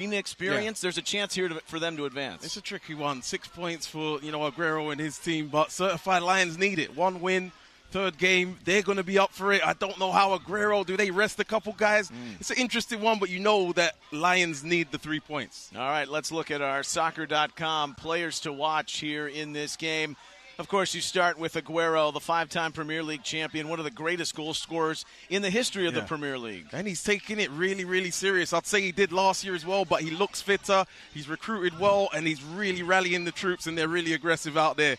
Inexperience, there's a chance here for them to advance. It's a tricky one. 6 points for, Aguero and his team, but Certified Lions need it. One win, third game, they're going to be up for it. I don't know how Aguero, do they rest a couple guys? It's an interesting one, but you know that Lions need the 3 points. All right, let's look at our soccer.com players to watch here in this game. Of course, you start with Aguero, the 5-time Premier League champion, one of the greatest goal scorers in the history of the Premier League. And he's taking it really, really serious. I'd say he did last year as well, but he looks fitter. He's recruited well, and he's really rallying the troops, and they're really aggressive out there.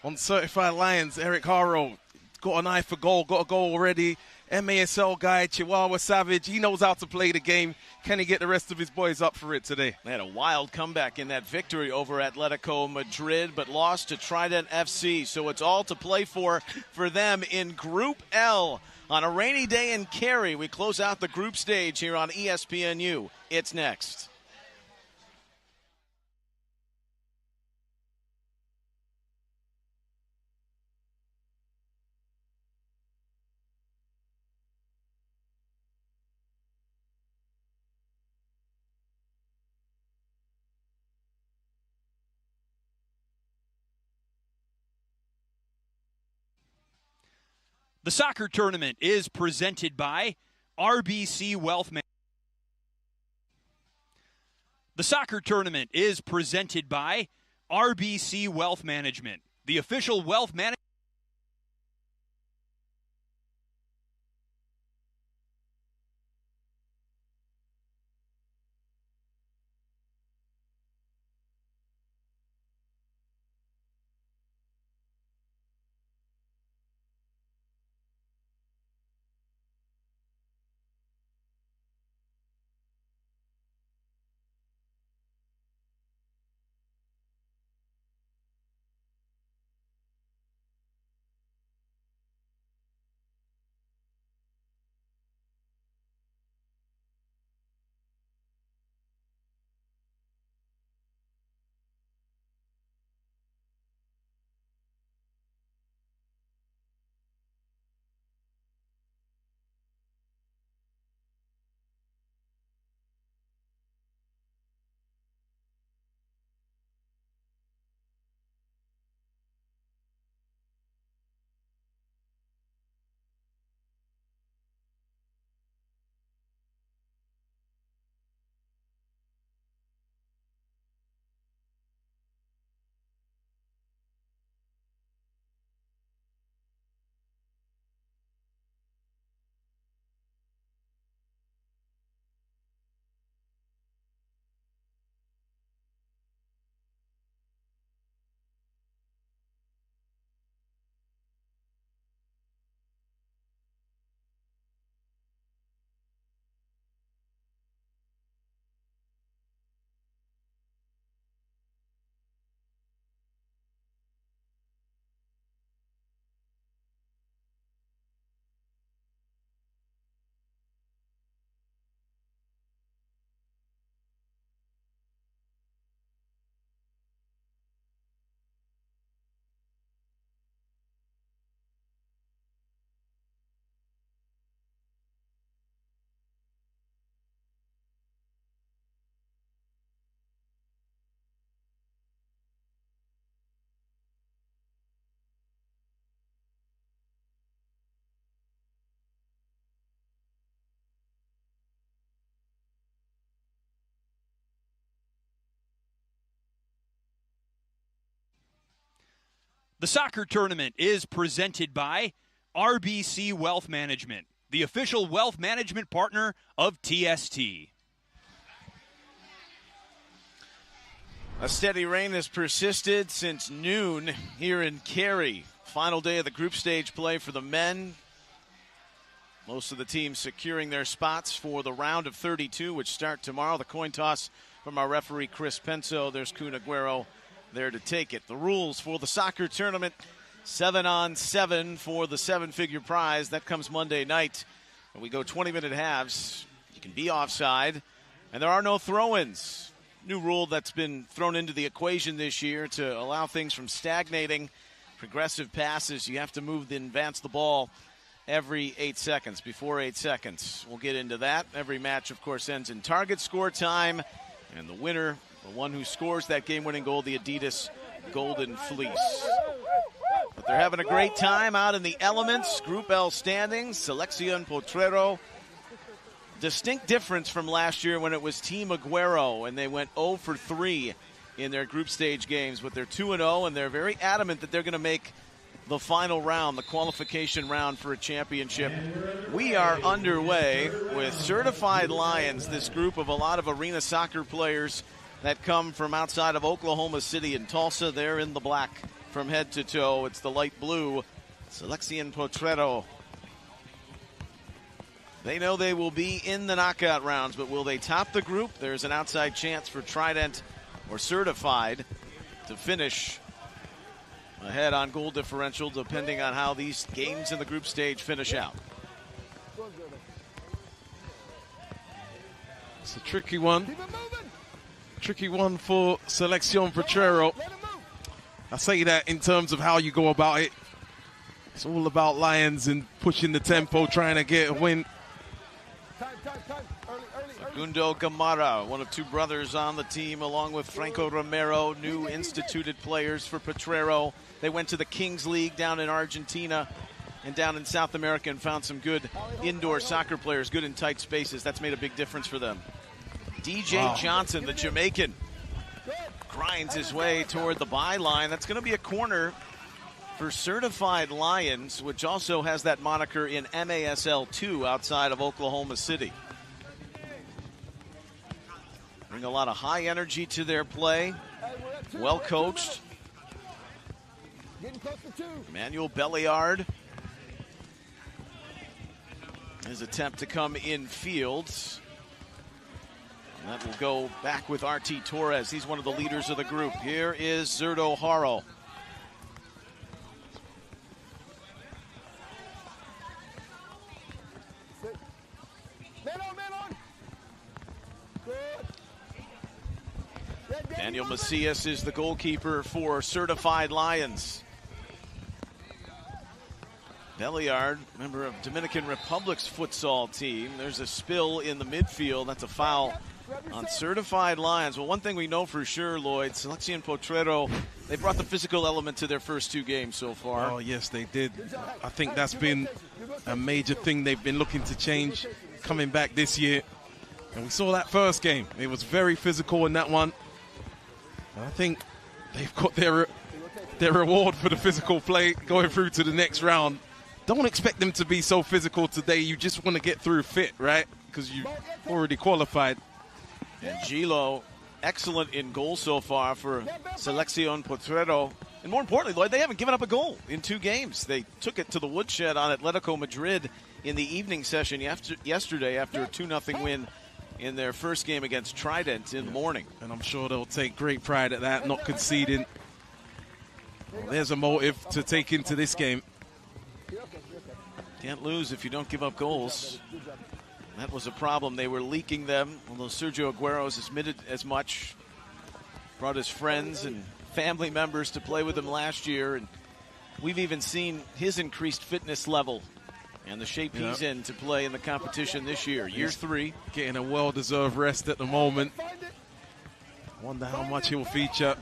On Certified Lions, Eric Haro got an eye for goal, got a goal already. MASL guy, Chihuahua Savage, he knows how to play the game. Can he get the rest of his boys up for it today? They had a wild comeback in that victory over Atletico Madrid, but lost to Trident FC. So it's all to play for them in Group L. On a rainy day in Cary, we close out the group stage here on ESPNU. It's next. The soccer tournament is presented by RBC Wealth Management. The soccer tournament is presented by RBC Wealth Management, the official wealth management. The soccer tournament is presented by RBC Wealth Management, the official wealth management partner of TST. A steady rain has persisted since noon here in Cary. Final day of the group stage play for the men. Most of the teams securing their spots for the round of 32, which start tomorrow. The coin toss from our referee, Chris Penso. There's Kun Aguero there to take it. The rules for the soccer tournament, 7-on-7 for the seven-figure prize. That comes Monday night. And we go 20-minute halves. You can be offside. And there are no throw-ins. New rule that's been thrown into the equation this year to allow things from stagnating. Progressive passes, you have to move and advance the ball every 8 seconds, before 8 seconds. We'll get into that. Every match, of course, ends in target score time. And the winner, the one who scores that game-winning goal, the Adidas Golden Fleece. But they're having a great time out in the elements. Group L standings, Selección Potrero. Distinct difference from last year when it was Team Aguero, and they went 0 for 3 in their group stage games. But they're 2-0, and they're very adamant that they're going to make the final round, the qualification round for a championship. We are underway with Certified Lions, this group of a lot of arena soccer players that come from outside of Oklahoma City and Tulsa. They're in the black from head to toe. It's the light blue, Selección Potrero. They know they will be in the knockout rounds, but will they top the group? There's an outside chance for Trident or Certified to finish ahead on goal differential, depending on how these games in the group stage finish out. It's a tricky one. Tricky one for Selección Potrero. I say that in terms of how you go about it. It's all about Lions and pushing the tempo, trying to get a win. Facundo Gamara, one of two brothers on the team, along with Franco Romero, new instituted players for Potrero. They went to the Kings League down in Argentina and down in South America and found some good indoor soccer players, good in tight spaces. That's made a big difference for them. DJ Johnson, the Jamaican, grinds his way toward the byline. That's going to be a corner for Certified Lions, which also has that moniker in MASL 2 outside of Oklahoma City. Bring a lot of high energy to their play. Well coached. Emmanuel Belliard. His attempt to come in field. And that will go back with RT Torres. He's one of the leaders of the group. Here is Zerdo Haro. Daniel Macias is the goalkeeper for Certified Lions. Belliard, member of Dominican Republic's futsal team. There's a spill in the midfield. That's a foul on Certified Lions. Well, one thing we know for sure, Lloyd, Selección Potrero, they brought the physical element to their first two games so far. Oh, yes, they did. I think that's been a major thing they've been looking to change coming back this year. And we saw that first game. It was very physical in that one. I think they've got their reward for the physical play going through to the next round. Don't expect them to be so physical today. You just want to get through fit, right? Because you've already qualified. And Gilo, excellent in goal so far for Selección Potrero. And more importantly, Lloyd, they haven't given up a goal in 2 games. They took it to the woodshed on Atletico Madrid in the evening session yesterday after a 2-0 win in their first game against Trident in the morning. And I'm sure they'll take great pride at that, not conceding. Well, there's a motive to take into this game. Can't lose if you don't give up goals. That was a problem. They were leaking them, although Sergio Aguero has admitted as much. Brought his friends and family members to play with him last year, and we've even seen his increased fitness level and the shape he's in to play in the competition this year. Year 3. Getting a well-deserved rest at the moment. Wonder how much he'll feature.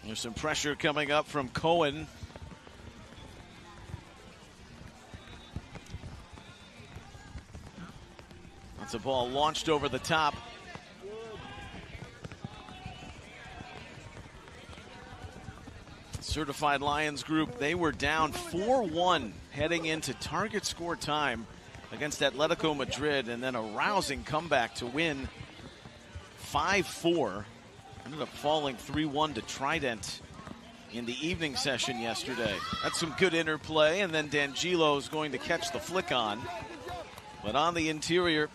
There's some pressure coming up from Cohen. That's a ball launched over the top. Certified Lions group, they were down 4-1 heading into target score time against Atletico Madrid, and then a rousing comeback to win 5-4. Ended up falling 3-1 to Trident in the evening session yesterday. That's some good interplay, and then Dangilo's going to catch the flick on. But on the interior,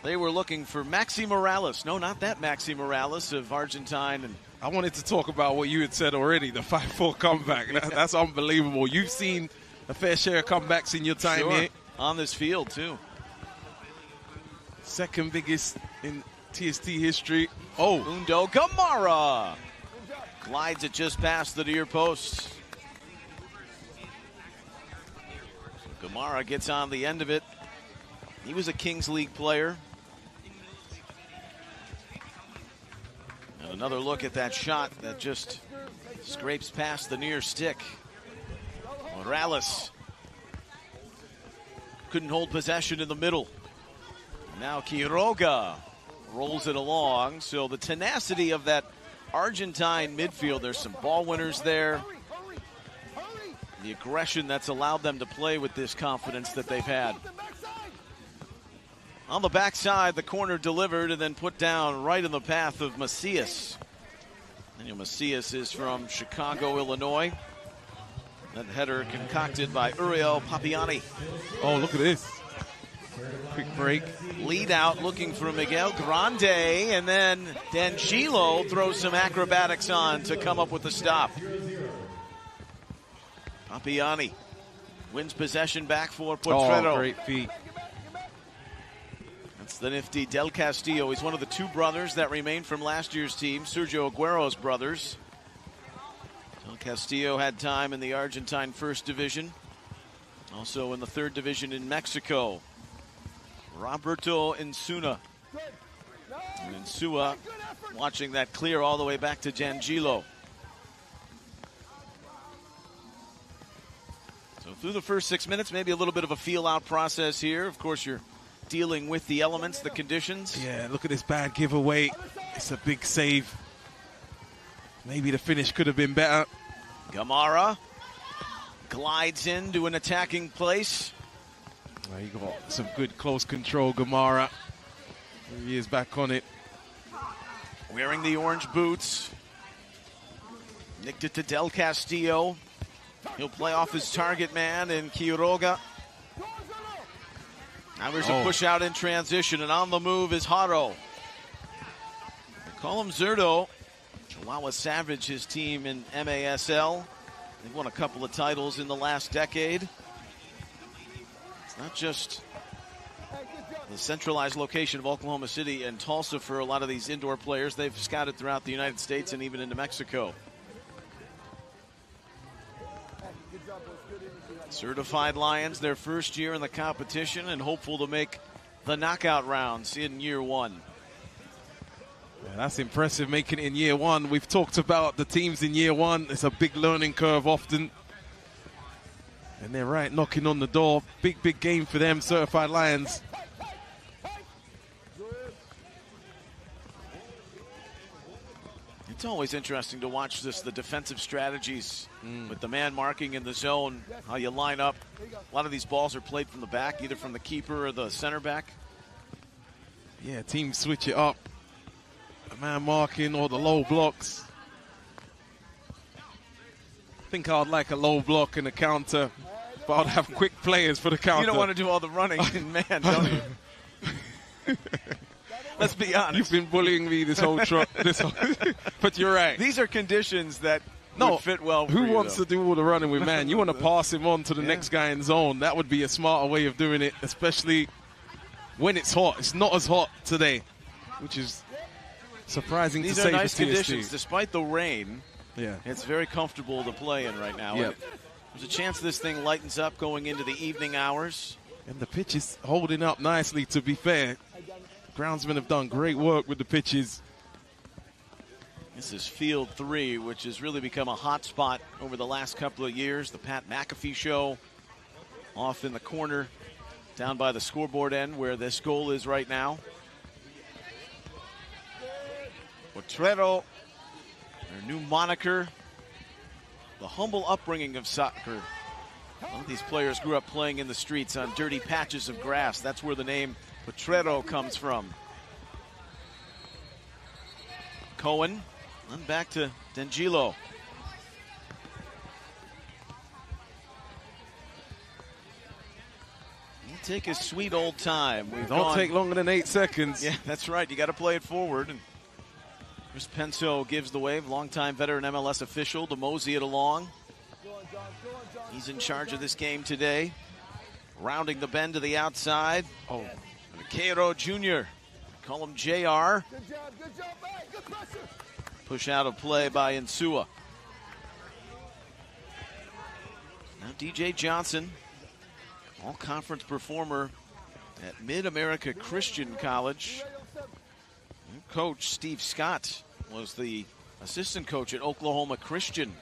they were looking for Maxi Morales. No, not that Maxi Morales of Argentine. And I wanted to talk about what you had said already, the 5-4 comeback. That's unbelievable. You've seen a fair share of comebacks in your time here. On this field, too. Second biggest in TST history. Undo Gamara glides it just past the near post. Gamara gets on the end of it. He was a Kings League player. Another look at that shot that just scrapes past the near stick. Morales couldn't hold possession in the middle. Now Quiroga rolls it along. So the tenacity of that Argentine midfield, there's some ball winners there. The aggression that's allowed them to play with this confidence that they've had. On the backside, the corner delivered and then put down right in the path of Macias. Daniel Macias is from Chicago, Illinois. That header concocted by Uriel Papiani. Oh, look at this. Quick break. Lead out looking for Miguel Grande, and then D'Angelo throws some acrobatics on to come up with the stop. Papiani wins possession back for Potrero. Oh, great feet. That's the nifty Del Castillo. He's one of the two brothers that remain from last year's team, Sergio Aguero's brothers. Del Castillo had time in the Argentine First Division, also in the Third Division in Mexico. Roberto Insuna. And Insua watching that clear all the way back to D'Angelo. So through the first 6 minutes, maybe a little bit of a feel-out process here. Of course, you're dealing with the elements, the conditions. Yeah, look at this bad giveaway. It's a big save. Maybe the finish could have been better. Gamara glides into an attacking place. Well, he got some good close control, Gamara. Here he is back on it. Wearing the orange boots. Nicked it to Del Castillo. He'll play off his target man in Quiroga. Now there's a push out in transition, and on the move is Haro. They call him Zerdo. Chihuahua Savage, his team in MASL. They've won a couple of titles in the last decade. It's not just the centralized location of Oklahoma City and Tulsa for a lot of these indoor players. They've scouted throughout the United States and even into Mexico. Certified Lions, their first year in the competition and hopeful to make the knockout rounds in year one. Yeah, that's impressive, making it in year one. We've talked about the teams in year one. It's a big learning curve often. And they're right knocking on the door. Big, big game for them, Certified Lions. It's always interesting to watch the defensive strategies with the man marking in the zone, how you line up. A lot of these balls are played from the back, either from the keeper or the center back. Yeah, teams switch it up. The man marking or the low blocks. I think I'd like a low block and a counter, but I'd have quick players for the counter. You don't want to do all the running in man, don't you? Let's be honest. You've been bullying me this whole trip. But you're right. These are conditions that would fit well for who you, wants to do all the running with man? You want to pass him on to the next guy in zone. That would be a smarter way of doing it, especially when it's hot. It's not as hot today, which is surprising to say. These are nice for TST. conditions. Despite the rain, yeah, it's very comfortable to play in right now. Yep. There's a chance this thing lightens up going into the evening hours. And the pitch is holding up nicely, to be fair. Groundsmen have done great work with the pitches. This is Field 3, which has really become a hot spot over the last couple of years. The Pat McAfee Show off in the corner down by the scoreboard end where this goal is right now. Potrero, their new moniker, the humble upbringing of soccer. A lot of these players grew up playing in the streets on dirty patches of grass. That's where the name Potrero comes from. Cohen, and back to D'Angelo. He'll take his sweet old time. Don't take longer than 8 seconds. Yeah, that's right. You got to play it forward. And Chris Penso gives the wave. Longtime veteran MLS official to mosey it along. He's in charge of this game today. Rounding the bend to the outside. Oh, Cairo Jr. Call him JR. Push out of play by Insua. Now DJ Johnson, all-conference performer at Mid-America Christian College. Coach Steve Scott was the assistant coach at Oklahoma Christian.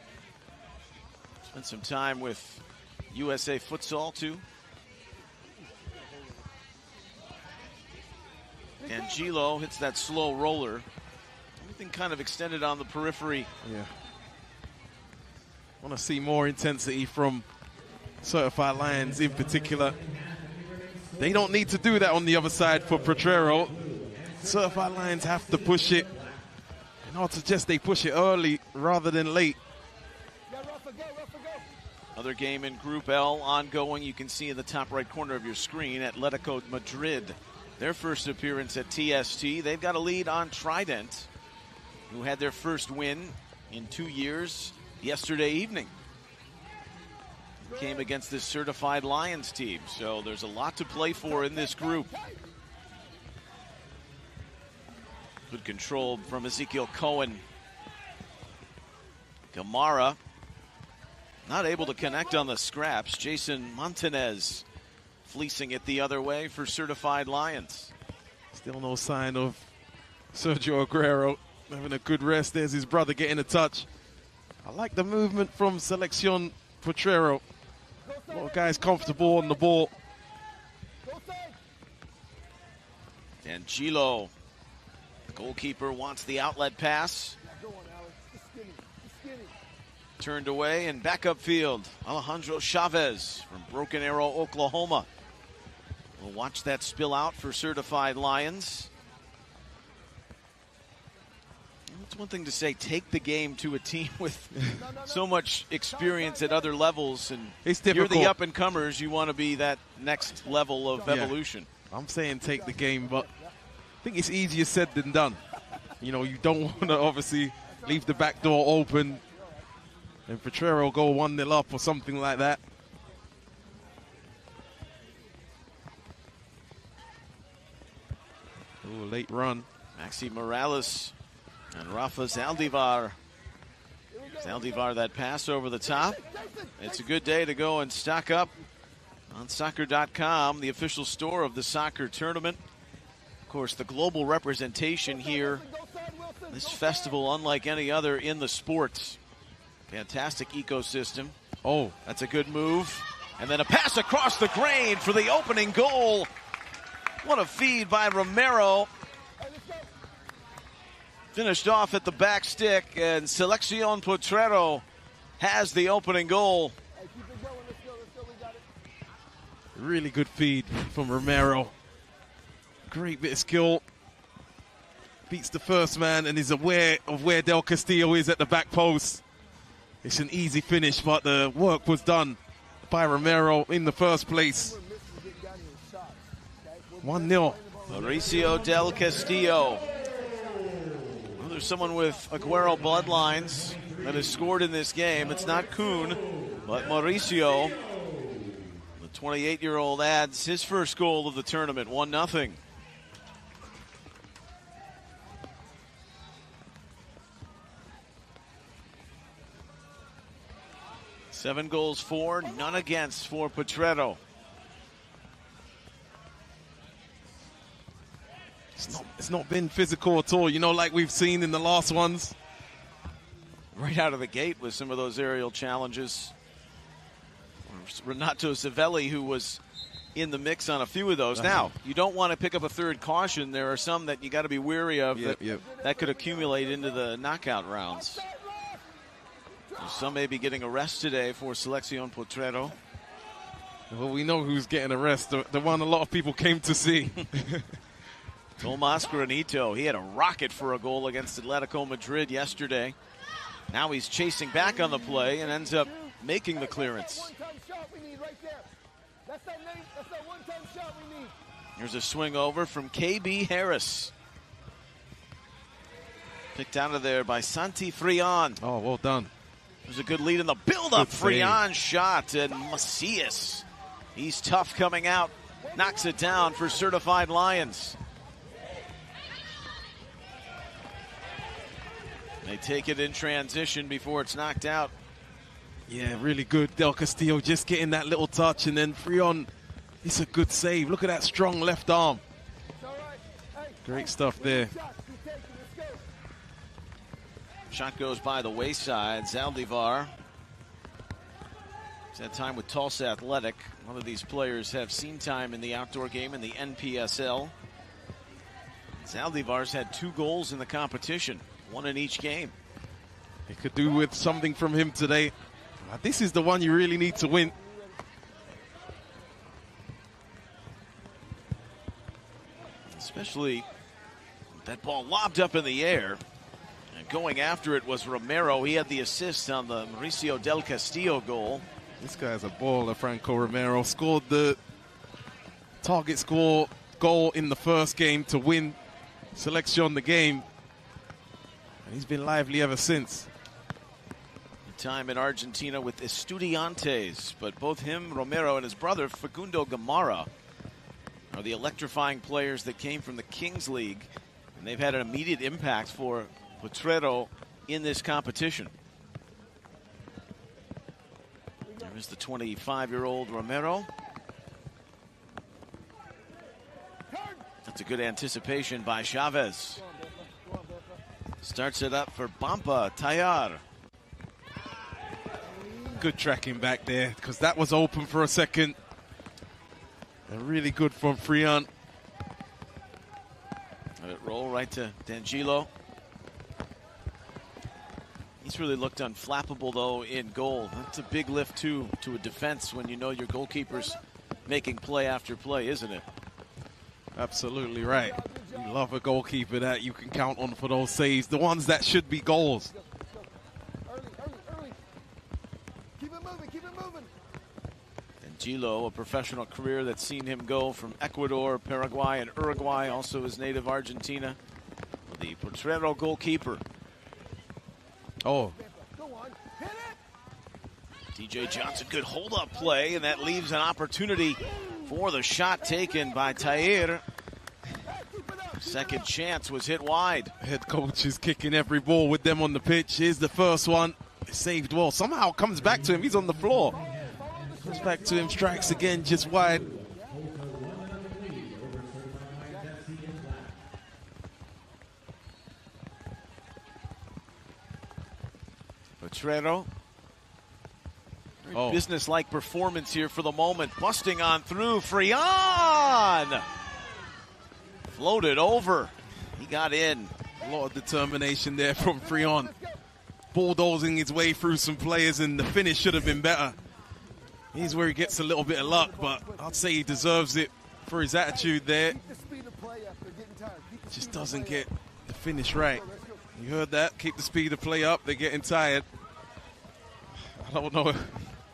Spent some time with USA Futsal, too. And Gilo hits that slow roller. Everything kind of extended on the periphery. Yeah. Want to see more intensity from Certified Lions in particular. They don't need to do that on the other side for Potrero. Certified Lions have to push it. And I would suggest they push it early rather than late. Another game in Group L ongoing. You can see in the top right corner of your screen, Atletico Madrid. Their first appearance at TST. They've got a lead on Trident, who had their first win in 2 years yesterday evening. Came against this Certified Lions team, so there's a lot to play for in this group. Good control from Ezekiel Cohen. Gamara not able to connect on the scraps. Jason Montanez fleecing it the other way for Certified Lions. Still no sign of Sergio Aguero having a good rest. There's his brother getting a touch. I like the movement from Selección Potrero. A lot of guys comfortable on the ball. And Gilo, the goalkeeper, wants the outlet pass. Turned away and back upfield. Alejandro Chavez from Broken Arrow, Oklahoma. We'll watch that spill out for Certified Lions. It's one thing to say take the game to a team with so much experience at other levels, and it's you're difficult. the up-and-comers. You want to be that next level of evolution. I'm saying take the game, but I think it's easier said than done. You know, you don't want to obviously leave the back door open and Potrero go 1-0 up or something like that. Ooh, late run. Maxi Morales and Rafa Zaldivar. Zaldivar, that pass over the top. It's a good day to go and stock up on soccer.com, the official store of the soccer tournament. Of course, the global representation here. This festival, unlike any other in the sports. Fantastic ecosystem. Oh, that's a good move. And then a pass across the grain for the opening goal. What a feed by Romero. Finished off at the back stick, and Selección Potrero has the opening goal. Really good feed from Romero. Great bit of skill. Beats the first man and is aware of where Del Castillo is at the back post. It's an easy finish, but the work was done by Romero in the first place. 1-0. Mauricio Del Castillo. Well, there's someone with Aguero bloodlines that has scored in this game. It's not Kuhn, but Mauricio. The 28-year-old adds his first goal of the tournament, 1-0. Seven goals for, none against for Potrero. It's not been physical at all, you know, like we've seen in the last ones. Right out of the gate with some of those aerial challenges. Renato Zavelli, who was in the mix on a few of those. Now, you don't want to pick up a third caution. There are some that you got to be wary of that could accumulate into the knockout rounds. So some may be getting a rest today for Selección Potrero. Well, we know who's getting a rest, the one a lot of people came to see. Tomas Granito, he had a rocket for a goal against Atletico Madrid yesterday. Now he's chasing back on the play and ends up making the clearance. Here's a swing over from KB Harris. Picked out of there by Santi Frion. Oh, well done. There's a good lead in the build-up. Frion shot, and Macias, he's tough coming out. Knocks it down for Certified Lions. They take it in transition before it's knocked out. Yeah, really good. Del Castillo just getting that little touch, and then Frion, it's a good save. Look at that strong left arm. Great stuff there. Shot goes by the wayside. Zaldivar has had time with Tulsa Athletic. One of these players have seen time in the outdoor game in the NPSL. Zaldivar's had 2 goals in the competition, 1 in each game. It could do with something from him today. This is the one you really need to win. Especially that ball lobbed up in the air. And going after it was Romero. He had the assist on the Mauricio Del Castillo goal. This guy's a baller, Franco Romero. Scored the target score goal in the first game to win Selección the game. And he's been lively ever since. Time in Argentina with Estudiantes, but both him, Romero, and his brother, Facundo Gamarra, are the electrifying players that came from the Kings League, and they've had an immediate impact for Potrero in this competition. There is the 25-year-old Romero. That's a good anticipation by Chavez. Starts it up for Bampa Tayar. Good tracking back there, because that was open for a second. And really good from Friant. Let it roll right to D'Angelo. He's really looked unflappable, though, in goal. That's a big lift, too, to a defense when you know your goalkeeper's making play after play, isn't it? Absolutely right. You love a goalkeeper that you can count on for those saves, the ones that should be goals. Gilo, a professional career that's seen him go from Ecuador, Paraguay, and Uruguay, also his native Argentina. The Potrero goalkeeper. Oh. TJ Johnson, good hold-up play, and that leaves an opportunity for the shot taken by Tair. Second chance was hit wide. Head coach is kicking every ball with them on the pitch. Here's the first one. Saved well. Somehow comes back to him. He's on the floor. Comes back to him, strikes again, just wide. Potrero. Business-like performance here for the moment. Busting on through. Frian! Floated over. He got in. A lot of determination there from Frian. Bulldozing his way through some players, and the finish should have been better. Here's where he gets a little bit of luck, but I'd say he deserves it for his attitude there. Just doesn't get the finish right. You heard that? Keep the speed of play up. They're getting tired. I don't know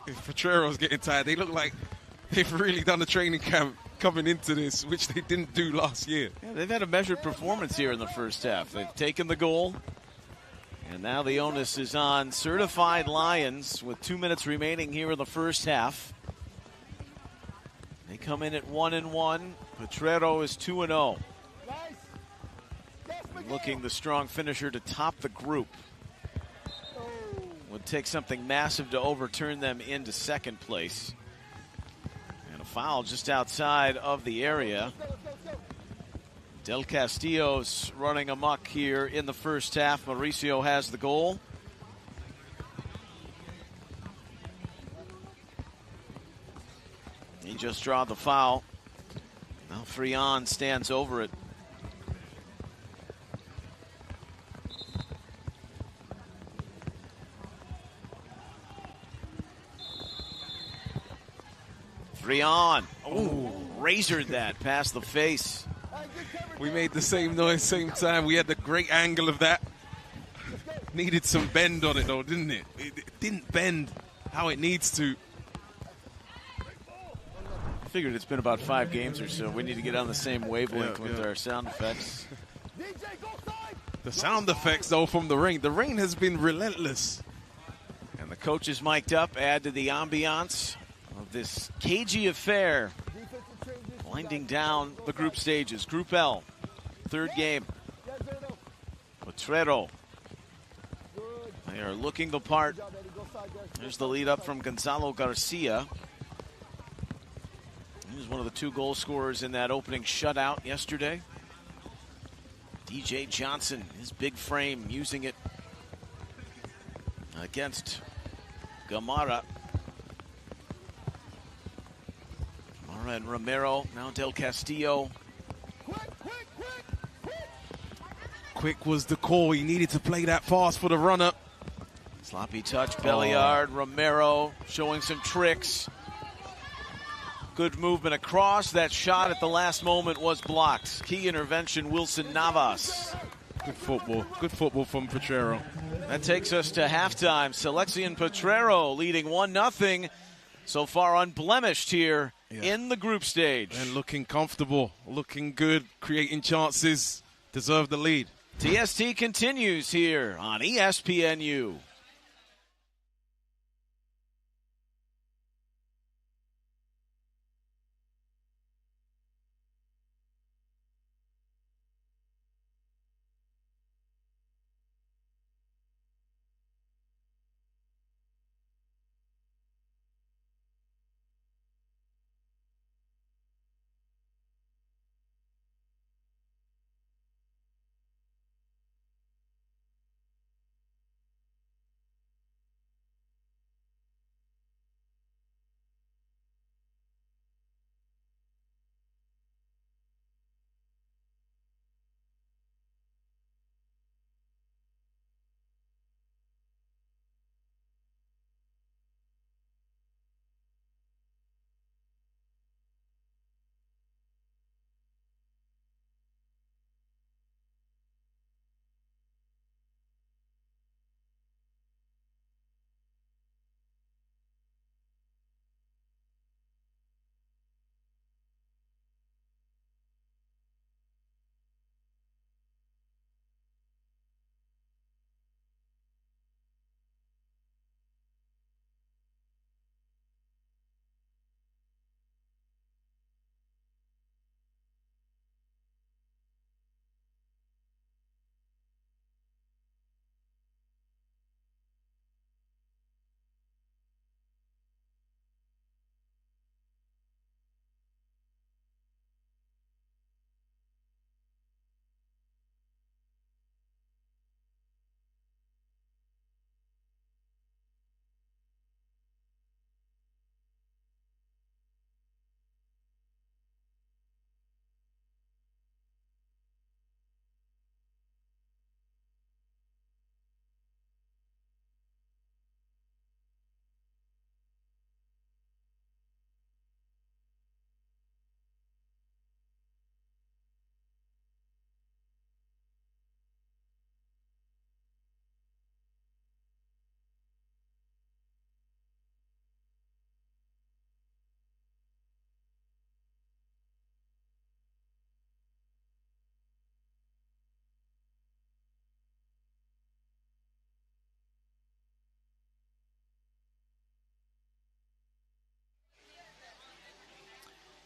if Potrero's getting tired. They look like they've really done a training camp coming into this, which they didn't do last year. Yeah, they've had a measured performance here in the first half. They've taken the goal. And now the onus is on Certified Lions with 2 minutes remaining here in the first half. They come in at 1-1. Potrero is 2-0. Looking the strong finisher to top the group. Would take something massive to overturn them into second place. And a foul just outside of the area. Del Castillo's running amok here in the first half. Mauricio has the goal. He just draw the foul. Now Frian stands over it. Frian, razored that past the face. We made the same noise, same time. We had the great angle of that. Needed some bend on it, though, didn't it? It didn't bend how it needs to. I figured it's been about 5 games or so. We need to get on the same wavelength with our sound effects. The sound effects, though, from the rain has been relentless. And the coach is mic'd up, add to the ambiance of this cagey affair. Winding down the group stages. Group L, third game. Potrero. They are looking the part. There's the lead up from Gonzalo Garcia. He was one of the 2 goal scorers in that opening shutout yesterday. DJ Johnson, his big frame, using it against Gamara. Gamara and Romero, now Del Castillo. Quick was the call. He needed to play that fast for the run-up. Sloppy touch, Belliard, Romero showing some tricks. Good movement across. That shot at the last moment was blocked. Key intervention, Wilson Navas. Good football from Potrero. That takes us to halftime. Selección Potrero leading 1-0. So far unblemished here in the group stage. And looking comfortable, looking good, creating chances, deserve the lead. TST continues here on ESPNU.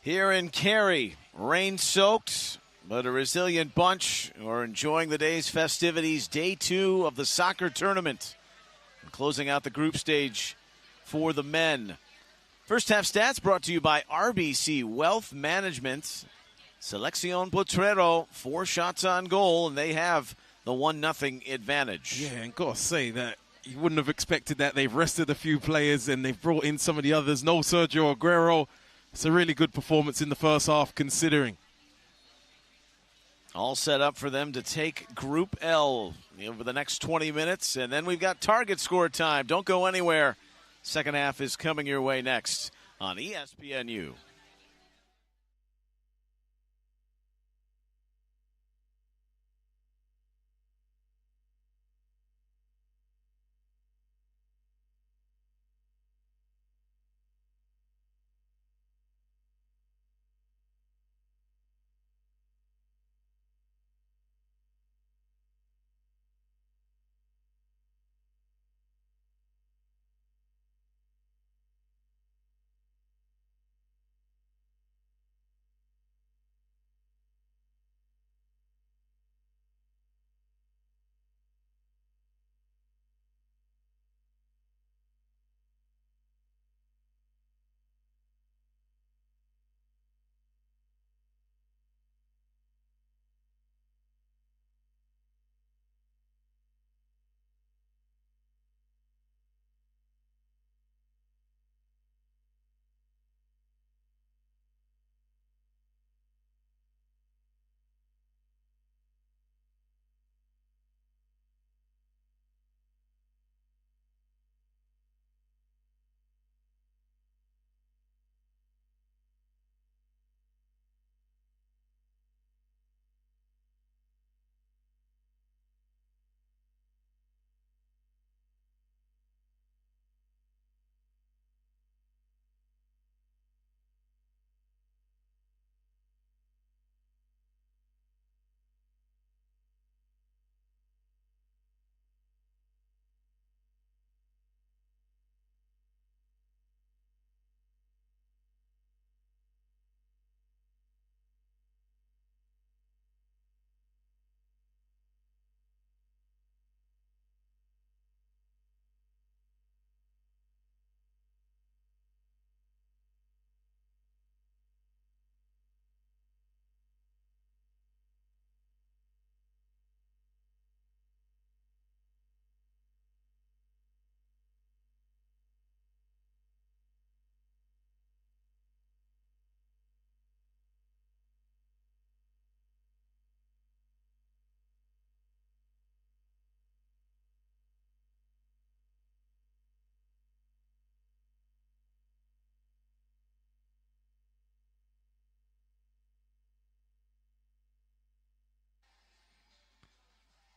Here in Cary, rain-soaked, but a resilient bunch who are enjoying the day's festivities. Day 2 of the soccer tournament. And closing out the group stage for the men. First half stats brought to you by RBC Wealth Management. Selección Potrero, 4 shots on goal, and they have the 1-0 advantage. Yeah, and got to say that you wouldn't have expected that. They've rested a few players and they've brought in some of the others. No Sergio Aguero. It's a really good performance in the first half, considering. All set up for them to take Group L over the next 20 minutes. And then we've got target score time. Don't go anywhere. Second half is coming your way next on ESPNU.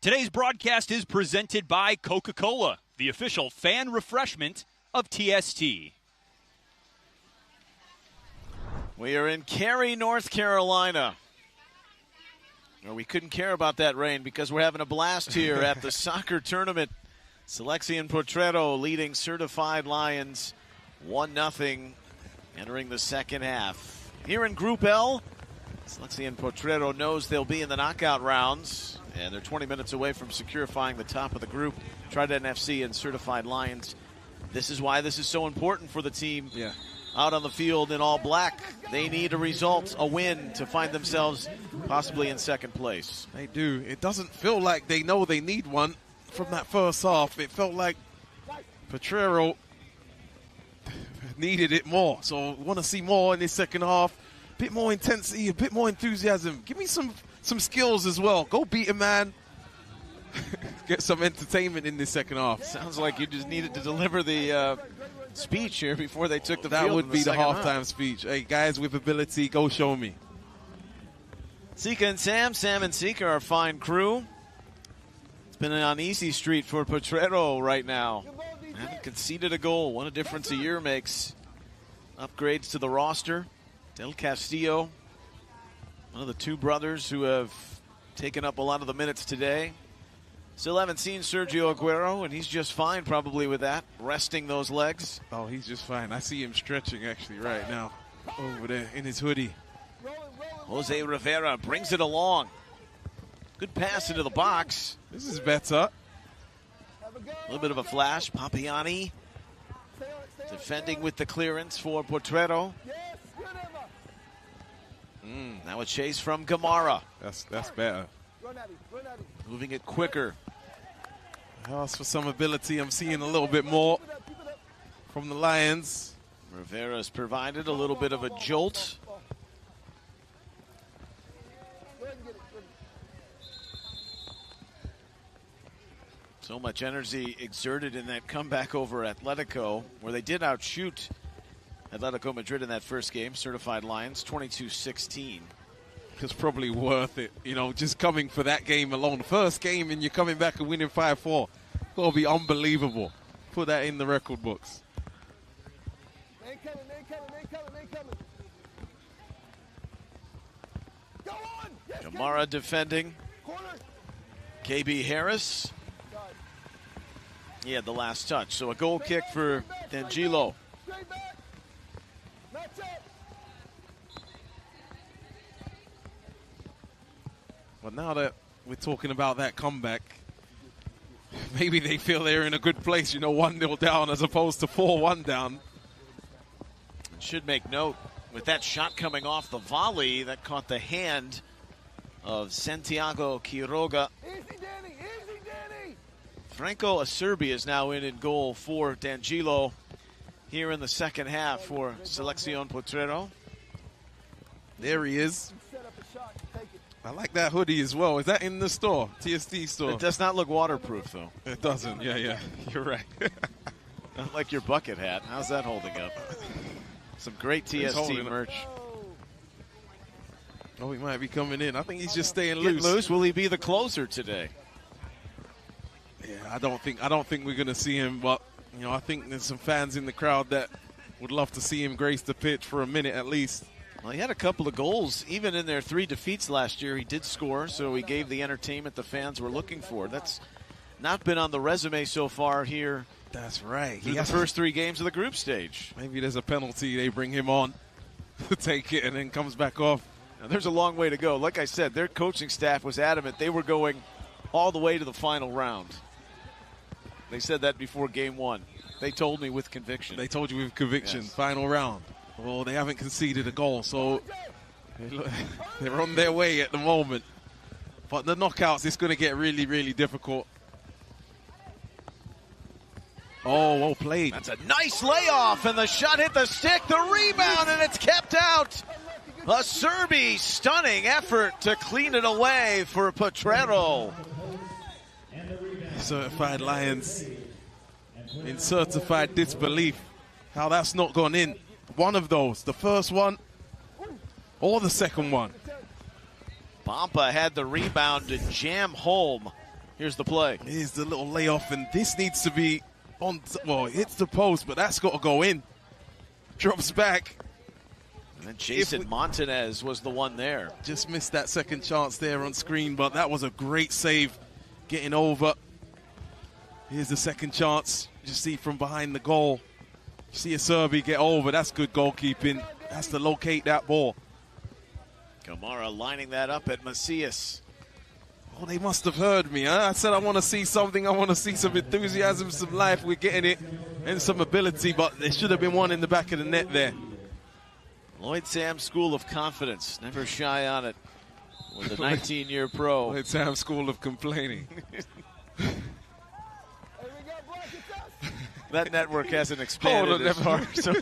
Today's broadcast is presented by Coca-Cola, the official fan refreshment of TST. We are in Cary, North Carolina. Well, we couldn't care about that rain because we're having a blast here at the soccer tournament. Selección Potrero leading Certified Lions 1-0 entering the second half. Here in Group L, Selección Potrero knows they'll be in the knockout rounds, and they're 20 minutes away from securifying the top of the group. Trident FC and Certified Lions. This is why this is so important for the team. Yeah. Out on the field in all black. They need a result, a win, to find themselves possibly in second place. They do. It doesn't feel like they know they need one from that first half. It felt like Potrero needed it more. So want to see more in this second half. A bit more intensity, a bit more enthusiasm. Give me some skills as well. Go beat a man. Get some entertainment in this second half. Sounds like you just needed to deliver the speech here before they took the field. That would be the halftime half. speech. Hey, guys with ability, go show me. Sika and Sam and Sika are a fine crew. It's been an uneasy street for Potrero right now. Haven't conceded a goal. What a difference a year makes. Upgrades to the roster. Del Castillo, one of the two brothers who have taken up a lot of the minutes today. Still haven't seen Sergio Aguero, and he's just fine probably with that, resting those legs. Oh, he's just fine. I see him stretching actually right now over there in his hoodie. Jose Rivera brings it along. Good pass into the box. This is better. A little bit of a flash. Papiani defending with the clearance for Potrero. Now a chase from Gamara. That's better. Moving it quicker. I asked for some ability. I'm seeing a little bit more from the Lions. Rivera's provided a little bit of a jolt. So much energy exerted in that comeback over Atletico, where they did outshoot Atletico Madrid in that first game, Certified Lions, 22-16. It's probably worth it, you know, just coming for that game alone. First game and you're coming back and winning 5-4. Got to be unbelievable. Put that in the record books. They coming. Go on! Yes, Gamara defending. corner. KB Harris. He had the last touch. So a goal kick for D'Angelo. Straight back. Match up. But now that we're talking about that comeback, maybe they feel they're in a good place, you know, 1-0 down as opposed to 4-1 down. Should make note, with that shot coming off the volley, that caught the hand of Santiago Quiroga. Easy, Danny. Franco Acerbi is now in goal for D'Angelo here in the second half for Selección Potrero. There he is. Set up a shot. Take it. I like that hoodie as well. Is that in the store? TST store? It does not look waterproof, though. It doesn't. Yeah. You're right. Not like your bucket hat. How's that holding up? Some great TST merch. Oh, he might be coming in. I think he's just staying Getting loose. loose. Will he be the closer today? Yeah, I don't think we're going to see him, but you know, I think there's some fans in the crowd that would love to see him grace the pitch for a minute at least. Well, he had a couple of goals. Even in their 3 defeats last year, he did score, so he gave the entertainment the fans were looking for. That's not been on the resume so far here. That's right. Through the first 3 games of the group stage. Maybe there's a penalty. They bring him on to take it and then comes back off. Now, there's a long way to go. Like I said, their coaching staff was adamant they were going all the way to the final round. They said that before game 1. They told me with conviction. They told you with conviction. Yes. Final round. Well, they haven't conceded a goal, so they're on their way at the moment. But the knockouts, it's going to get really, really difficult. Oh, well played. That's a nice layoff, and the shot hit the stick, the rebound, and it's kept out. A Serbi stunning effort to clean it away for Potrero. Certified Lions in certified disbelief. How that's not gone in. One of those, the first one or the second one. Bampa had the rebound to jam home Here's the play. Here's the little layoff, and this needs to be on, well, it hits the post, but that's got to go in. Drops back. And then Jason Montanez was the one there. Just missed that second chance there on screen, but that was a great save getting over. Here's the second chance. You see from behind the goal. You see a Serbi get over. That's good goalkeeping. Has to locate that ball. Kamara lining that up at Macias. Oh, they must have heard me, huh? I said I want to see something. I want to see some enthusiasm, some life. We're getting it, and some ability, but there should have been one in the back of the net there. Lloyd Sam School of Confidence. Never shy on it with a 19-year pro. Lloyd Sam School of Complaining. That network hasn't expanded as far. So.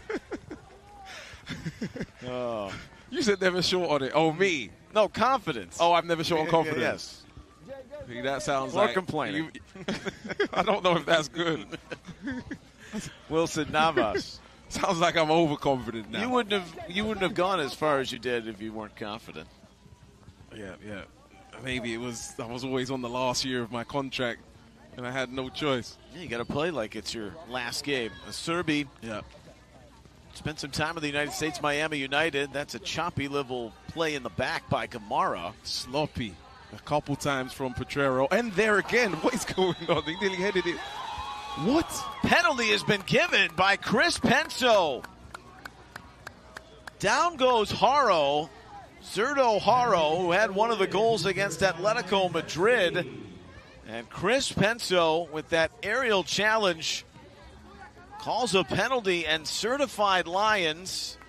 Oh. You said never short on it. Oh, me. No, confidence. Oh, I've never short on confidence. Yes. See, that sounds Or like complaining. I don't know if that's good. Wilson Navas. Sounds like I'm overconfident now. You wouldn't have gone as far as you did if you weren't confident. Yeah. Maybe I was always on the last year of my contract, and I had no choice. Yeah, you got to play like it's your last game. A Serbi. Yeah. Spent some time with the United States, Miami United. That's a choppy little play in the back by Kamara. Sloppy. A couple times from Potrero. And there again, what is going on? He nearly headed it. What? Penalty has been given by Chris Penso. Down goes Haro. Zerto Haro, who had one of the goals against Atletico Madrid. And Chris Penso, with that aerial challenge, calls a penalty, and Certified Lions,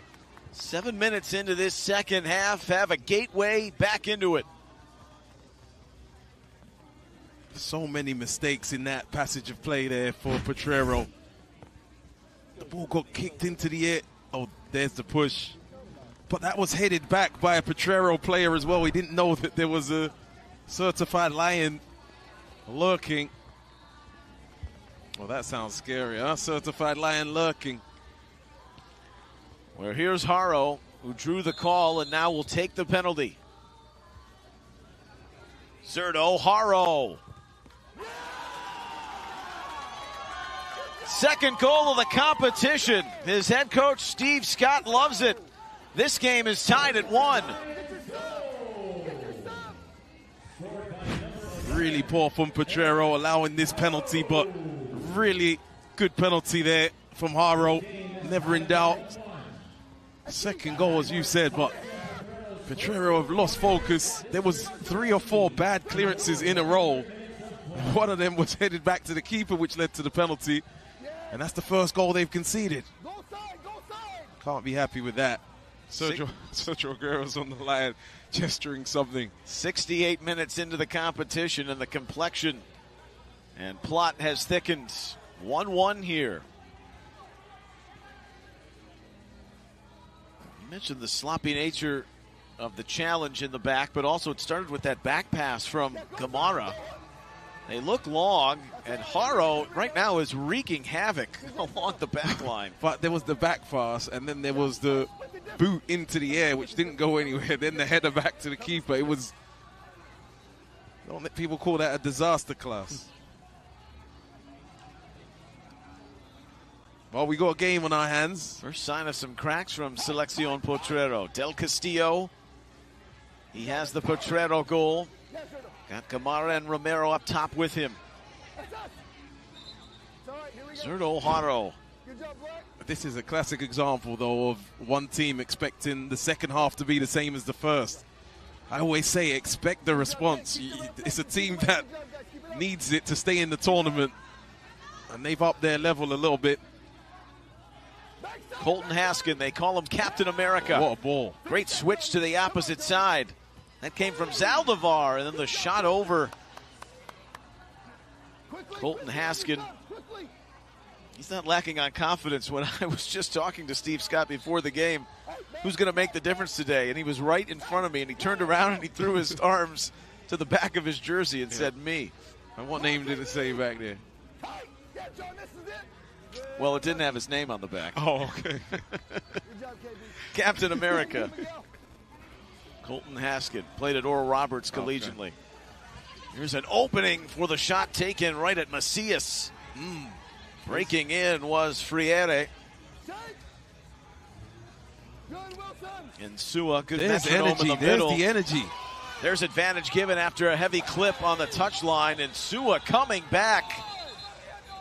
7 minutes into this second half, have a gateway back into it. So many mistakes in that passage of play there for Potrero. The ball got kicked into the air. Oh, there's the push. But that was headed back by a Potrero player as well. He didn't know that there was a Certified Lion lurking. Well, that sounds scary, huh? Certified Lion lurking. Well, here's Haro, who drew the call and now will take the penalty. Zerto Haro. Second goal of the competition. His head coach, Steve Scott, loves it. This game is tied at 1. Really poor from Potrero allowing this penalty, but really good penalty there from Haro. Never in doubt. Second goal, as you said, but Potrero have lost focus. There was 3 or 4 bad clearances in a row. One of them was headed back to the keeper, which led to the penalty. And that's the first goal they've conceded. Can't be happy with that. Sergio Aguero's on the line, gesturing something. 68 minutes into the competition, and the complexion and plot has thickened. 1-1 here. You mentioned the sloppy nature of the challenge in the back, but also it started with that back pass from Kamara. They look long, and Haro right now is wreaking havoc along the back line. But there was the back pass, and then there was the boot into the air, which didn't go anywhere. Then the header back to the keeper. It was, don't let people call that a disaster class. Well, we got a game on our hands. First sign of some cracks from Selección Potrero. Del Castillo, he has the Potrero goal. Got Kamara and Romero up top with him. Zerto Haro. This is a classic example, though, of one team expecting the second half to be the same as the first. I always say expect the response. It's a team that needs it to stay in the tournament, and they've upped their level a little bit. Colton Haskin, they call him Captain America. What a ball. Great switch to the opposite side. That came from Zaldivar, and then the shot over. Colton Haskin, he's not lacking on confidence. When I was just talking to Steve Scott before the game, who's going to make the difference today? And he was right in front of me, and he turned around and he threw his arms to the back of his jersey and said, me. And what name did it say back there? Well, it didn't have his name on the back. Oh, okay. Captain America. Colton Haskin played at Oral Roberts collegiately. Here's an opening for the shot taken right at Macias. Breaking in was Friere. And Sua, good metronome energy. in the middle. There's the energy. There's advantage given after a heavy clip on the touchline, and Sua coming back,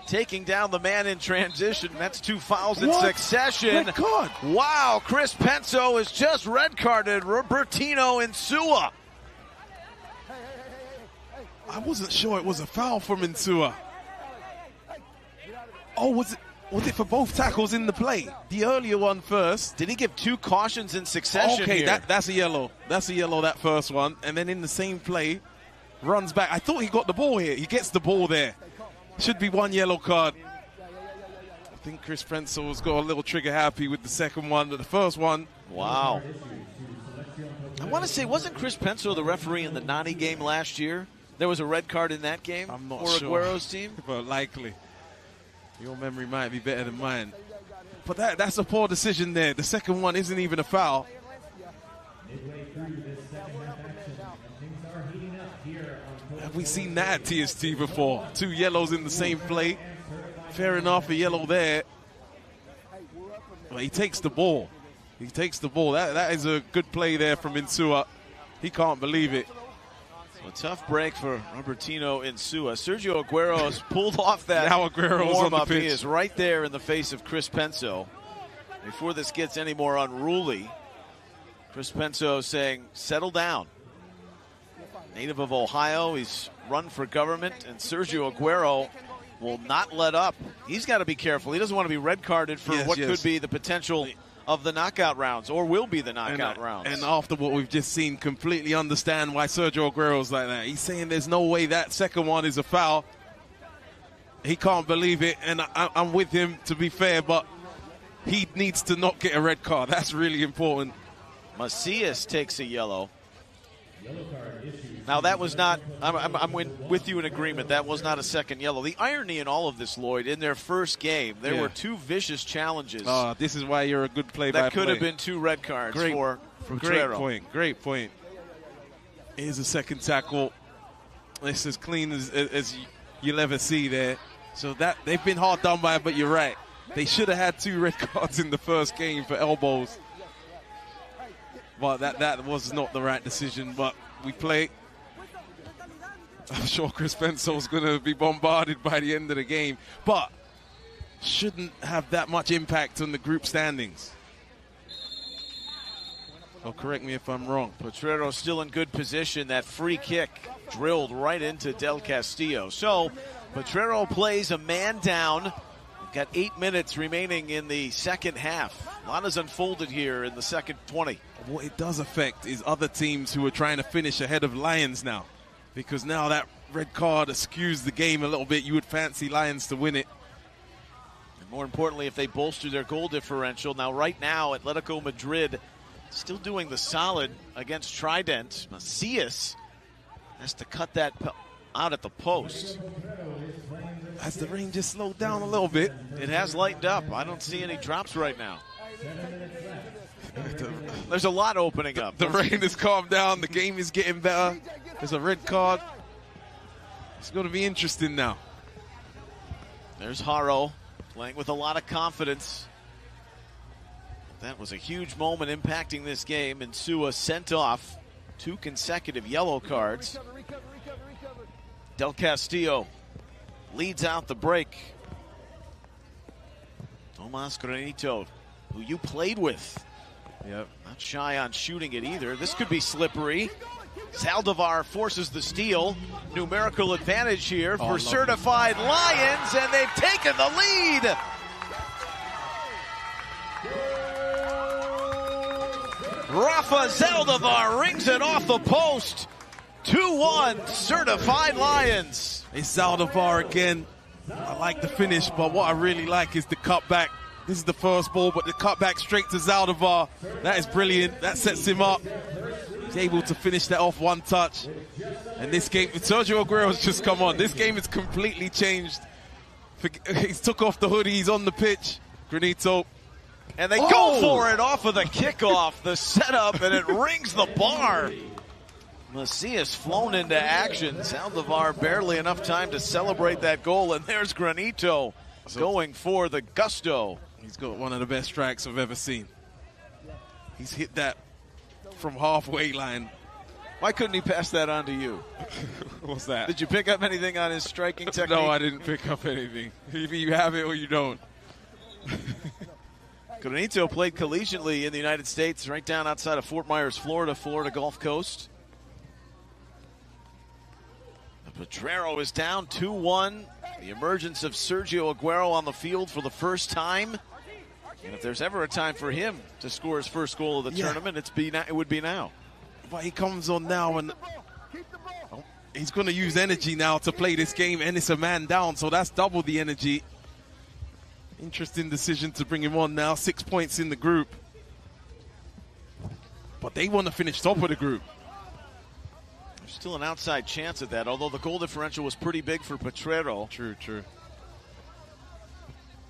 taking down the man in transition. That's 2 fouls in succession. Red card. Wow, Chris Penso is just red carded Robertino Insua. I wasn't sure it was a foul from Insua. Oh, was it for both tackles in the play? The earlier one first. Did he give 2 cautions in succession Okay, here? that's a yellow. That's a yellow, that first one. And then in the same play, runs back. I thought he got the ball here. He gets the ball there. Should be 1 yellow card. I think Chris Penso's got a little trigger happy with the second one, but the first one. Wow. I want to say, wasn't Chris Penso the referee in the Nani game last year? There was a red card in that game I'm not for sure. Aguero's team? But likely. Your memory might be better than mine. But that's a poor decision there. The second one isn't even a foul. Have we seen that at TST before? 2 yellows in the same play. Fair enough, a yellow there. But he takes the ball. He takes the ball. That is a good play there from Insua. He can't believe it. A tough break for Robertino Insua. Sergio Aguero has pulled off that Now Aguero's on the warm-up. He pitch. is right there in the face of Chris Penso. Before this gets any more unruly, Chris Penso saying, settle down. Native of Ohio, he's run for government, and Sergio Aguero will not let up. He's got to be careful. He doesn't want to be red carded for what could be the potential of the knockout rounds, or will be the knockout rounds. And after what we've just seen, completely understand why Sergio Aguero's like that. He's saying there's no way that second one is a foul. He can't believe it, and I'm with him, to be fair, but he needs to not get a red card. That's really important. Macias takes a yellow. Now, that was not, I'm with you in agreement, that was not a second yellow. The irony in all of this, Lloyd, in their first game, there were 2 vicious challenges. This is why you're a good play-by-play. That could have been 2 red cards for Potrero. Great point. Here's a second tackle. It's as clean as you'll ever see there. So that they've been hard done by, but you're right. They should have had 2 red cards in the first game for elbows. But that was not the right decision, but we play. I'm sure Chris Penso's going to be bombarded by the end of the game, but shouldn't have that much impact on the group standings. So correct me if I'm wrong. Potrero still in good position. That free kick drilled right into Del Castillo. So Potrero plays a man down. We've got 8 minutes remaining in the second half. A lot has unfolded here in the second 20. What it does affect is other teams who are trying to finish ahead of Lions now, because now that red card skews the game a little bit. You would fancy Lions to win it. And more importantly, if they bolster their goal differential. Now, right now, Atletico Madrid still doing the solid against Trident. Macias has to cut that out at the post. Has the rain just slowed down a little bit? It has lightened up. I don't see any drops right now. There's a lot opening up. The rain has calmed down. The game is getting better. There's a red card. It's going to be interesting now. There's Haro playing with a lot of confidence. That was a huge moment impacting this game. And Sua sent off 2 consecutive yellow cards. Del Castillo leads out the break. Tomas Granito, who you played with. Yep. Not shy on shooting it either. This could be slippery. Zaldivar forces the steal. Numerical advantage here for certified Lions, and they've taken the lead. Rafa Zaldivar rings it off the post. 2-1, certified Lions. It's Zaldivar again. I like the finish, but what I really like is the cutback. This is the first ball, but the cutback straight to Zaldivar. That is brilliant. That sets him up. He's able to finish that off one touch. And this game, Sergio Aguero's just come on. This game is completely changed. He's took off the hoodie. He's on the pitch. Granito. And they go for it off of the kickoff, the setup, and it rings the bar. Macias flown into action. Saldivar barely enough time to celebrate that goal, and there's Granito going for the gusto. He's got one of the best strikes I've ever seen. He's hit that from halfway line. Why couldn't he pass that on to you? What's that? Did you pick up anything on his striking technique? No, I didn't pick up anything. Either you have it or you don't. Granito played collegiately in the United States, right down outside of Fort Myers, Florida Gulf Coast. Potrero is down 2-1. The emergence of Sergio Aguero on the field for the first time. And if there's ever a time for him to score his first goal of the tournament, it would be now. But he comes on now, and he's going to use energy now to play this game, and it's a man down, so that's double the energy. Interesting decision to bring him on now. 6 points in the group. But they want to finish top of the group. There's still an outside chance at that, although the goal differential was pretty big for Potrero. True.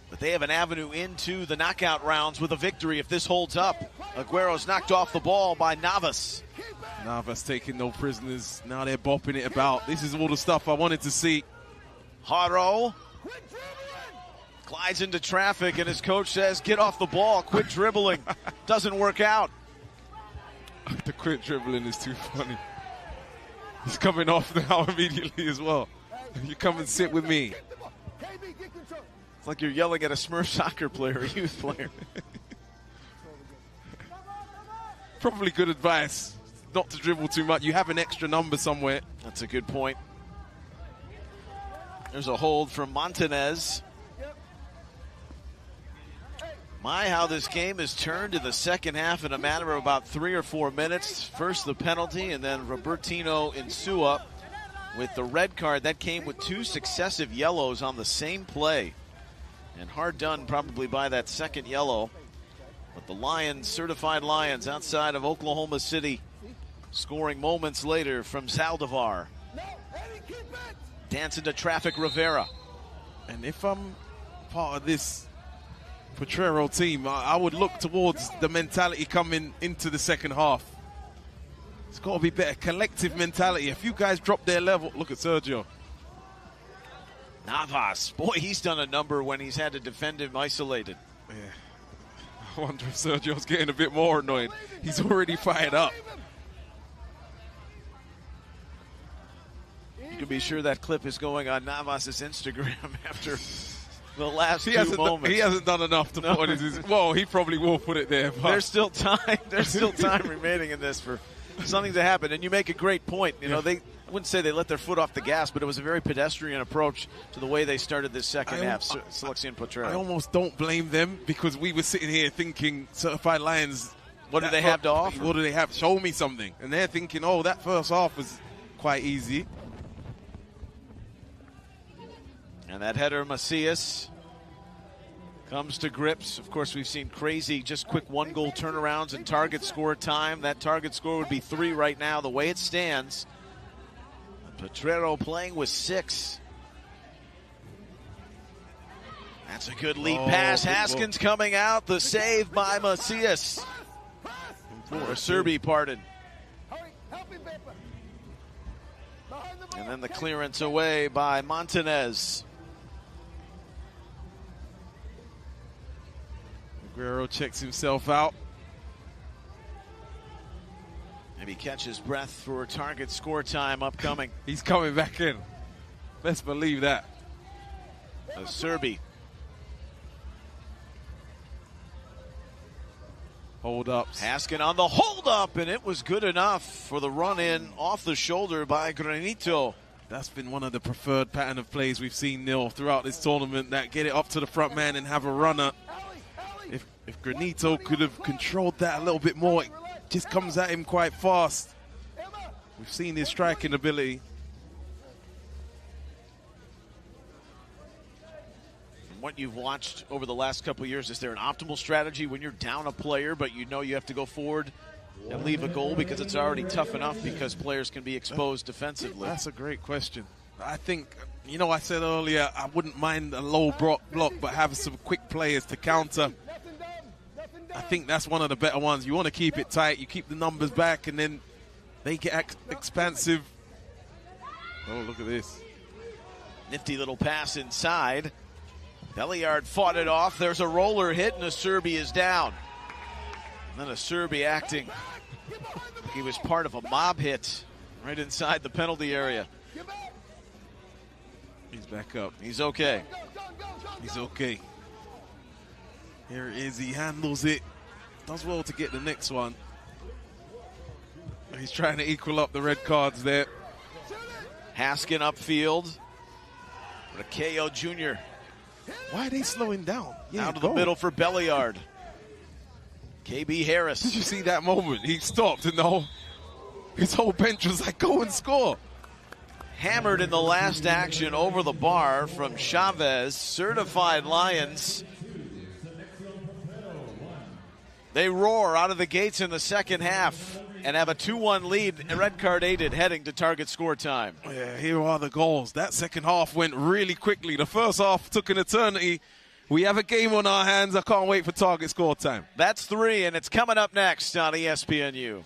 But they have an avenue into the knockout rounds with a victory if this holds up. Aguero's knocked off the ball by Navas. Navas taking no prisoners. Now they're bopping it about. This is all the stuff I wanted to see. Haro glides into traffic, and his coach says, get off the ball, quit dribbling. Doesn't work out. The quit dribbling is too funny. He's coming off now immediately as well. You come and sit with me. It's like you're yelling at a Smurf soccer player, a youth player. Probably good advice not to dribble too much. You have an extra number somewhere. That's a good point. There's a hold from Montanez. My, how this game has turned in the second half in a matter of about 3 or 4 minutes. First the penalty, and then Robertino Insua with the red card. That came with 2 successive yellows on the same play. And hard done probably by that second yellow. But the Lions, certified Lions outside of Oklahoma City, scoring moments later from Saldivar. Dance into traffic, Rivera. And if I'm part of this Potrero team, I would look towards the mentality coming into the second half. It's got to be better collective mentality. If you guys drop their level, look at Sergio. Navas, boy, he's done a number when he's had to defend him isolated. Yeah. I wonder if Sergio's getting a bit more annoyed. He's already fired up. You can be sure that clip is going on Navas' Instagram after the last 2 moments. He hasn't done enough to put it in his... Well, he probably will put it there. But. There's still time. There's still time remaining in this for something to happen. And you make a great point. You know, I wouldn't say they let their foot off the gas, but it was a very pedestrian approach to the the way they started this second half. Selección Potrero. I almost don't blame them, because we were sitting here thinking, certified Lions, what do they have to offer? What do they have? Show me something. And they're thinking, oh, that first half was quite easy. And that header, Macias, comes to grips. Of course, we've seen crazy, just quick 1-goal turnarounds and target score time. That target score would be 3 right now, the way it stands. Potrero playing with 6. That's a good lead pass. Haskins coming out. The save by Macias. Or Serbi, pardon. And then the clearance away by Montanez. Aguero checks himself out. Maybe catch his breath for target score time upcoming. He's coming back in. Let's believe that. Serbi. Hold ups. Haskin on the hold up, and it was good enough for the run in off the shoulder by Granito. That's been one of the preferred pattern of plays we've seen, Neil, throughout this tournament, that get it up to the front man and have a runner. If Granito could have controlled that a little bit more, it just comes at him quite fast. We've seen his striking ability. From what you've watched over the last couple of years, is there an optimal strategy when you're down a player, but you know you have to go forward and leave a goal because it's already tough enough because players can be exposed defensively? That's a great question. I think, you know, I said earlier I wouldn't mind a low block, but have some quick players to counter. I think that's one of the better ones. You want to keep it tight. You keep the numbers back, and then They get expansive. Oh, look at this. Nifty little pass inside. Belliard fought it off. There's a roller hit, and Acerbi is down. And then Acerbi acting like he was part of a mob hit right inside the penalty area. He's back up. He's okay. He's okay. Here it is. He handles it. Does well to get the next one. He's trying to equal up the red cards there. Haskin upfield. But a KO Jr. Why are they slowing down? Yeah, out of the middle for Belliard. KB Harris. Did you see that moment? He stopped and his whole bench was like, go and score. Hammered in the last action over the bar from Chavez. Certified Lions. They roar out of the gates in the second half and have a 2-1 lead, red card aided, heading to target score time. Yeah, here are the goals. That second half went really quickly. The first half took an eternity. We have a game on our hands. I can't wait for target score time. That's 3, and it's coming up next on ESPNU.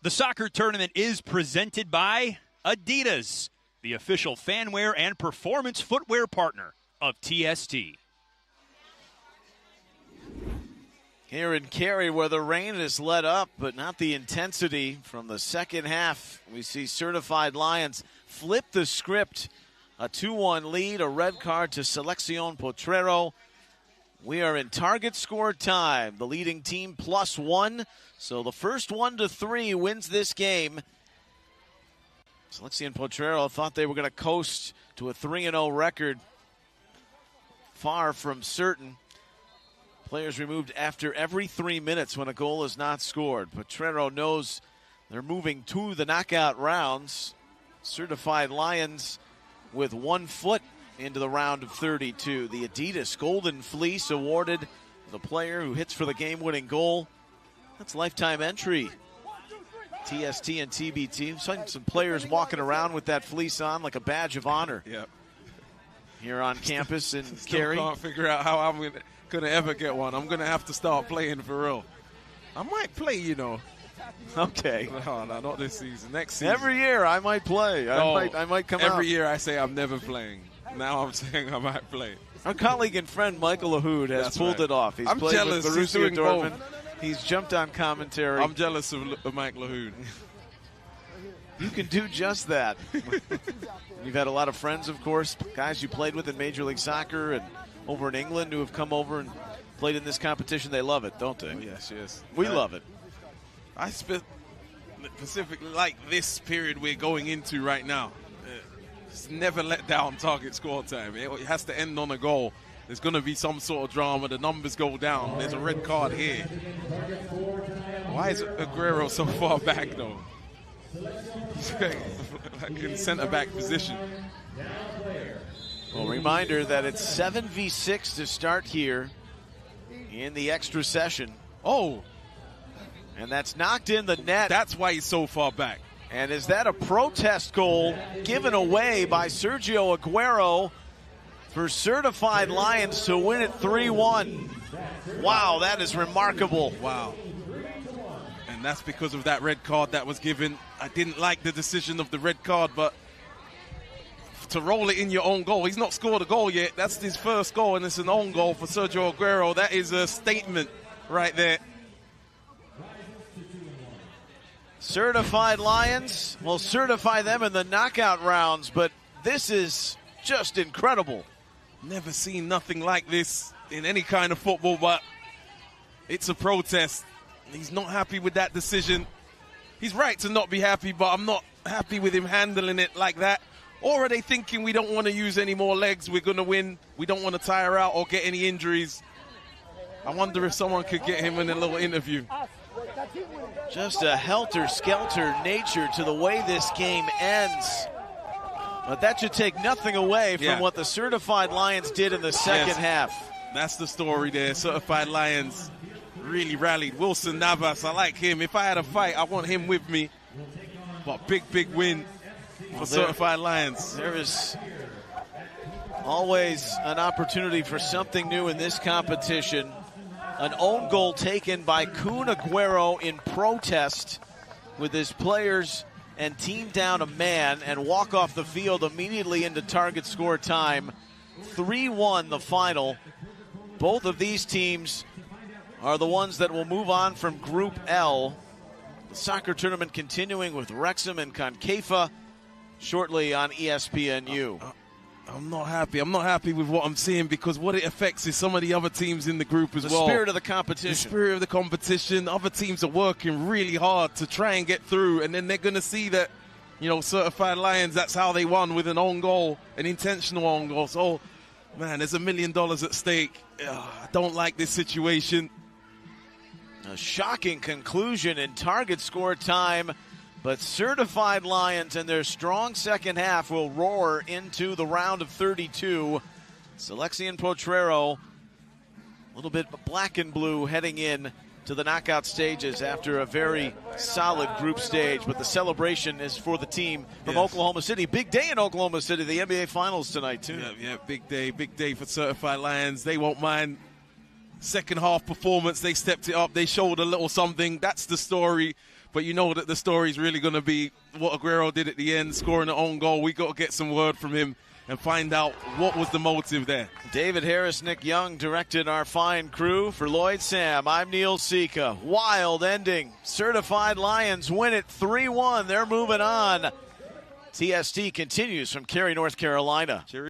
The soccer tournament is presented by Adidas, the official fanwear and performance footwear partner of TST. Here in Cary, where the rain has let up, but not the intensity from the second half. We see Certified Lions flip the script. A 2-1 lead, a red card to Selección Potrero. We are in target score time. The leading team +1. So the first 1-3 wins this game. Selección Potrero thought they were going to coast to a 3-0 record. Far from certain. Players removed after every 3 minutes when a goal is not scored. Potrero knows they're moving to the knockout rounds. Certified Lions with 1 foot into the round of 32. The Adidas Golden Fleece awarded the player who hits for the game-winning goal. That's lifetime entry. TST and TBT. Some players walking around with that fleece on like a badge of honor. Yep. Here on campus in Cary. I can't figure out how I'm going to ever get one. I'm going to have to start playing for real. I might play, you know. Okay. No, not this season. Next season. Every year I might play. I might come out. Every year I say I'm never playing. Now I'm saying I might play. Our colleague and friend Michael Lahoud has pulled it off. He's I'm played jealous. with He's Borussia doing Dortmund. both. He's jumped on commentary. I'm jealous of Mike Lahoud. You can do just that. You've had a lot of friends, of course, guys you played with in Major League Soccer and over in England who have come over and played in this competition. They love it, don't they? Oh, yes. We love it. I specifically like this period we're going into right now. It's never let down target score time. It has to end on a goal. There's going to be some sort of drama. The numbers go down. There's a red card here. Why is Aguero so far back, though? He's like in center-back position. Well, reminder that it's 7v6 to start here in the extra session. Oh. And that's knocked in the net. That's why he's so far back. And is that a protest goal given away by Sergio Aguero for Certified Lions to win it 3-1? Wow, that is remarkable. Wow. And that's because of that red card that was given. I didn't like the decision of the red card, but to roll it in your own goal. He's not scored a goal yet. That's his first goal, and it's an own goal for Sergio Aguero. That is a statement right there. Certified Lions will certify them in the knockout rounds, but this is just incredible. Never seen nothing like this in any kind of football, but it's a protest. He's not happy with that decision. He's right to not be happy, but I'm not happy with him handling it like that. Or are they thinking we don't want to use any more legs, we're going to win, we don't want to tire out or get any injuries? I wonder if someone could get him in a little interview. Just a helter-skelter nature to the way this game ends. But that should take nothing away from what the Certified Lions did in the second half. That's the story there. Certified Lions really rallied. Wilson Navas, I like him. If I had a fight, I want him with me. But big win for Certified Lions. There is always an opportunity for something new in this competition. An own goal taken by Kun Aguero in protest with his players and team down a man and walk off the field immediately into target score time. 3-1 the final. Both of these teams are the ones that will move on from Group L. The soccer tournament continuing with Wrexham and Concaifa shortly on ESPNU. I'm not happy. I'm not happy with what I'm seeing because what it affects is some of the other teams in the group as well. The spirit of the competition. The spirit of the competition. Other teams are working really hard to try and get through, and then they're going to see that, you know, Certified Lions, that's how they won, with an own goal, an intentional own goal. So, man, there's $1 million at stake. I don't like this situation. A shocking conclusion in target score time. But Certified Lions and their strong second half will roar into the round of 32. Selección Potrero, a little bit black and blue heading in to the knockout stages after a very solid group stage. But the celebration is for the team from Oklahoma City. Big day in Oklahoma City, the NBA Finals tonight, too. Yeah, big day for Certified Lions. They won't mind. Second half performance, they stepped it up. They showed a little something. That's the story. But you know that the story is really going to be what Aguero did at the end, scoring an own goal. We got to get some word from him and find out what was the motive there. David Harris, Nick Young directed our fine crew. For Lloyd Sam, I'm Neil Sika. Wild ending. Certified Lions win it 3-1. They're moving on. TST continues from Cary, North Carolina.